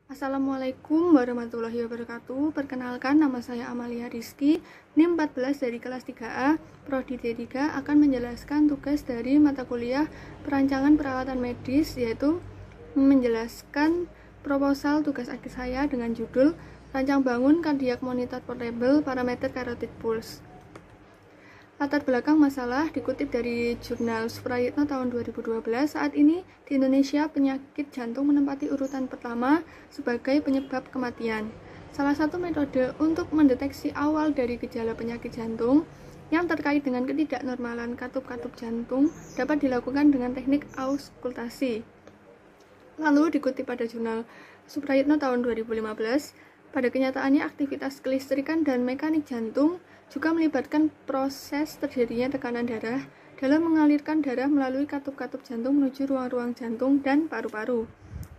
Assalamualaikum warahmatullahi wabarakatuh. Perkenalkan, nama saya Amalia Rizky, NIM 14 dari kelas 3A, Prodi D3, akan menjelaskan tugas dari mata kuliah perancangan perawatan medis, yaitu menjelaskan proposal tugas akhir saya dengan judul Rancang Bangun Cardiac Monitor Portable Parameter Carotid Pulse. Latar belakang masalah dikutip dari jurnal Suprayitno tahun 2012. Saat ini di Indonesia penyakit jantung menempati urutan pertama sebagai penyebab kematian. Salah satu metode untuk mendeteksi awal dari gejala penyakit jantung yang terkait dengan ketidaknormalan katup-katup jantung dapat dilakukan dengan teknik auskultasi. Lalu dikutip pada jurnal Suprayitno tahun 2015, pada kenyataannya aktivitas kelistrikan dan mekanik jantung juga melibatkan proses terjadinya tekanan darah dalam mengalirkan darah melalui katup-katup jantung menuju ruang-ruang jantung dan paru-paru.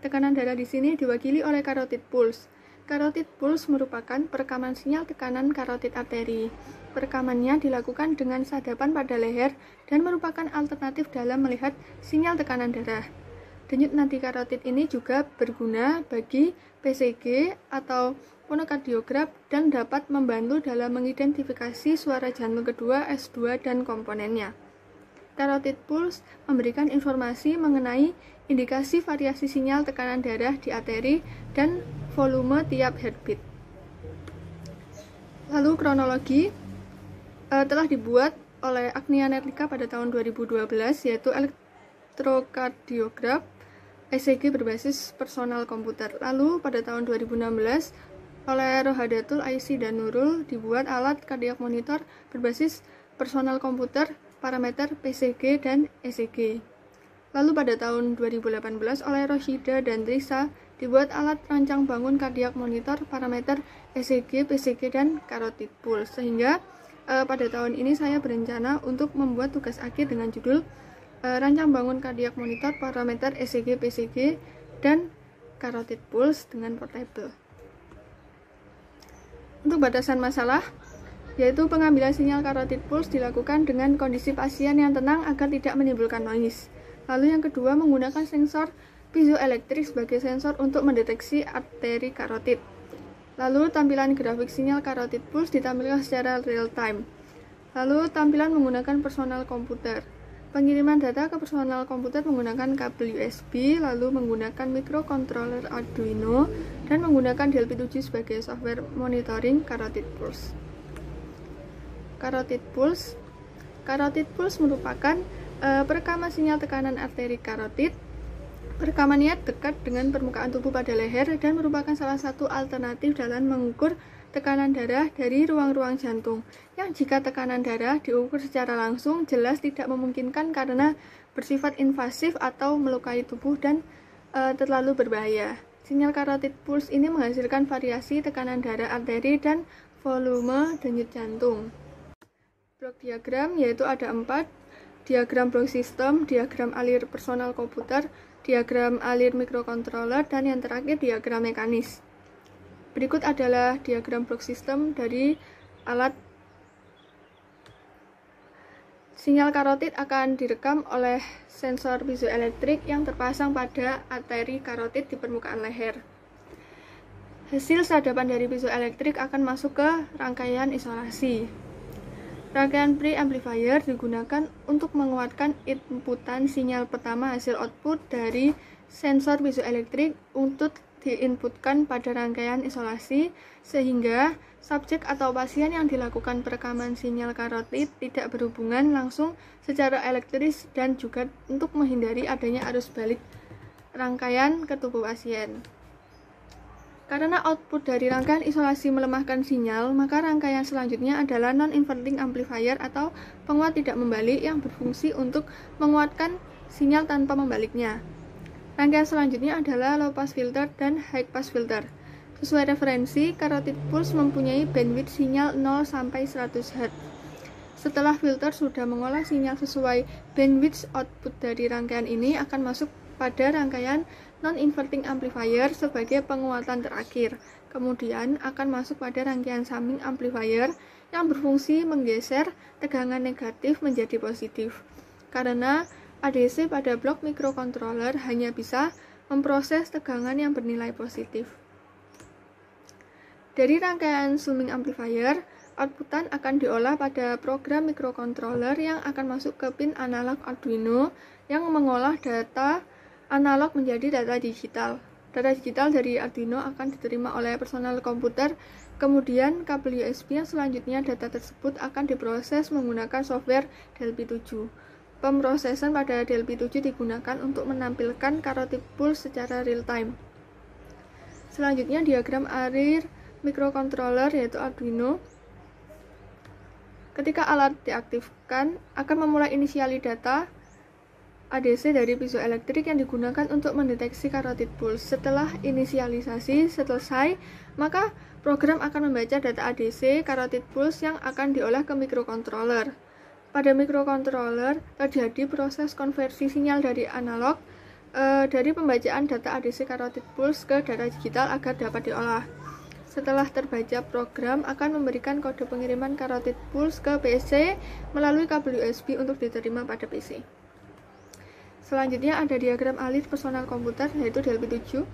Tekanan darah di sini diwakili oleh carotid pulse. Carotid pulse merupakan perekaman sinyal tekanan carotid arteri. Perekamannya dilakukan dengan sadapan pada leher dan merupakan alternatif dalam melihat sinyal tekanan darah. Denyut nadi karotid ini juga berguna bagi PCG atau monokardiograf dan dapat membantu dalam mengidentifikasi suara jantung kedua, S2, dan komponennya. Carotid pulse memberikan informasi mengenai indikasi variasi sinyal tekanan darah di arteri dan volume tiap heartbeat. Lalu kronologi telah dibuat oleh Agnia Nerlika pada tahun 2012, yaitu elektrokardiograf ECG berbasis personal komputer. Lalu pada tahun 2016 oleh Rohadatul, Aisy, dan Nurul dibuat alat cardiac monitor berbasis personal komputer, parameter PCG dan ECG. Lalu pada tahun 2018 oleh Roshida dan Trisa dibuat alat rancang bangun cardiac monitor, parameter ECG, PCG, dan carotid pulse. Sehingga pada tahun ini saya berencana untuk membuat tugas akhir dengan judul Rancang Bangun Cardiac Monitor, Parameter ECG, PCG, dan Carotid Pulse dengan portable. Untuk batasan masalah, yaitu pengambilan sinyal carotid pulse dilakukan dengan kondisi pasien yang tenang agar tidak menimbulkan noise. Lalu yang kedua, menggunakan sensor piezoelektrik sebagai sensor untuk mendeteksi arteri karotid. Lalu tampilan grafik sinyal carotid pulse ditampilkan secara real time. Lalu tampilan menggunakan personal komputer. Pengiriman data ke personal komputer menggunakan kabel USB, lalu menggunakan microcontroller Arduino, dan menggunakan DLP7 sebagai software monitoring carotid pulse. Carotid pulse merupakan perekaman sinyal tekanan arteri karotid. Perekamannya dekat dengan permukaan tubuh pada leher dan merupakan salah satu alternatif dalam mengukur tekanan darah dari ruang-ruang jantung, yang jika tekanan darah diukur secara langsung jelas tidak memungkinkan karena bersifat invasif atau melukai tubuh dan terlalu berbahaya. Sinyal carotid pulse ini menghasilkan variasi tekanan darah arteri dan volume denyut jantung. Blok diagram yaitu ada 4, diagram blok sistem, diagram alir personal komputer, diagram alir microcontroller, dan yang terakhir diagram mekanis. Berikut adalah diagram blok sistem dari alat. Sinyal karotid akan direkam oleh sensor piezoelektrik yang terpasang pada arteri karotid di permukaan leher. Hasil sadapan dari piezoelektrik akan masuk ke rangkaian isolasi. Rangkaian preamplifier digunakan untuk menguatkan inputan sinyal pertama hasil output dari sensor piezoelektrik untuk diinputkan pada rangkaian isolasi, sehingga subjek atau pasien yang dilakukan perekaman sinyal karotid tidak berhubungan langsung secara elektris dan juga untuk menghindari adanya arus balik rangkaian ke tubuh pasien. Karena output dari rangkaian isolasi melemahkan sinyal, maka rangkaian selanjutnya adalah non-inverting amplifier atau penguat tidak membalik yang berfungsi untuk menguatkan sinyal tanpa membaliknya. Rangkaian selanjutnya adalah low pass filter dan high pass filter. Sesuai referensi, carotid pulse mempunyai bandwidth sinyal 0 sampai 100 Hz. Setelah filter sudah mengolah sinyal sesuai bandwidth, output dari rangkaian ini akan masuk pada rangkaian non-inverting amplifier sebagai penguatan terakhir. Kemudian akan masuk pada rangkaian summing amplifier yang berfungsi menggeser tegangan negatif menjadi positif. Karena ADC pada blok microcontroller hanya bisa memproses tegangan yang bernilai positif. Dari rangkaian summing amplifier, outputan akan diolah pada program microcontroller yang akan masuk ke pin analog Arduino yang mengolah data analog menjadi data digital. Data digital dari Arduino akan diterima oleh personal komputer, kemudian kabel USB yang selanjutnya data tersebut akan diproses menggunakan software Delphi 7. Pemrosesan pada Delphi 7 digunakan untuk menampilkan carotid pulse secara real time. Selanjutnya diagram arir microcontroller yaitu Arduino. Ketika alat diaktifkan, akan memulai inisiali data ADC dari piezoelektrik yang digunakan untuk mendeteksi carotid pulse. Setelah inisialisasi selesai, maka program akan membaca data ADC carotid pulse yang akan diolah ke microcontroller. Pada microcontroller terjadi proses konversi sinyal dari analog dari pembacaan data ADC carotid pulse ke data digital agar dapat diolah. Setelah terbaca, program akan memberikan kode pengiriman carotid pulse ke PC melalui kabel USB untuk diterima pada PC. Selanjutnya ada diagram alir personal komputer yaitu Delphi 7.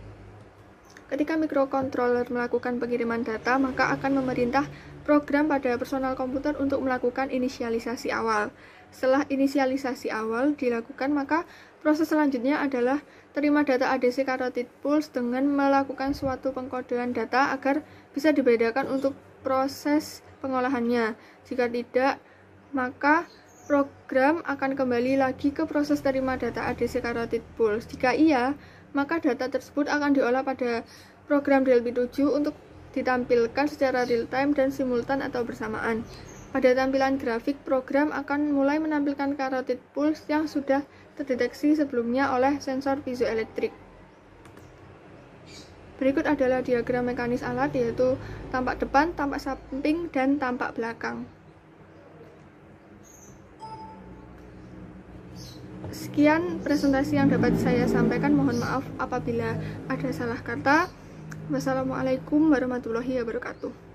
Ketika microcontroller melakukan pengiriman data, maka akan memerintah program pada personal komputer untuk melakukan inisialisasi awal. Setelah inisialisasi awal dilakukan, maka proses selanjutnya adalah terima data ADC carotid pulse dengan melakukan suatu pengkodean data agar bisa dibedakan untuk proses pengolahannya. Jika tidak, maka program akan kembali lagi ke proses terima data ADC carotid pulse. Jika iya, maka data tersebut akan diolah pada program Delphi 7 untuk ditampilkan secara real time dan simultan atau bersamaan. Pada tampilan grafik, program akan mulai menampilkan carotid pulse yang sudah terdeteksi sebelumnya oleh sensor piezoelektrik. Berikut adalah diagram mekanis alat yaitu tampak depan, tampak samping, dan tampak belakang. Sekian presentasi yang dapat saya sampaikan. Mohon maaf apabila ada salah kata. Wassalamualaikum warahmatullahi wabarakatuh.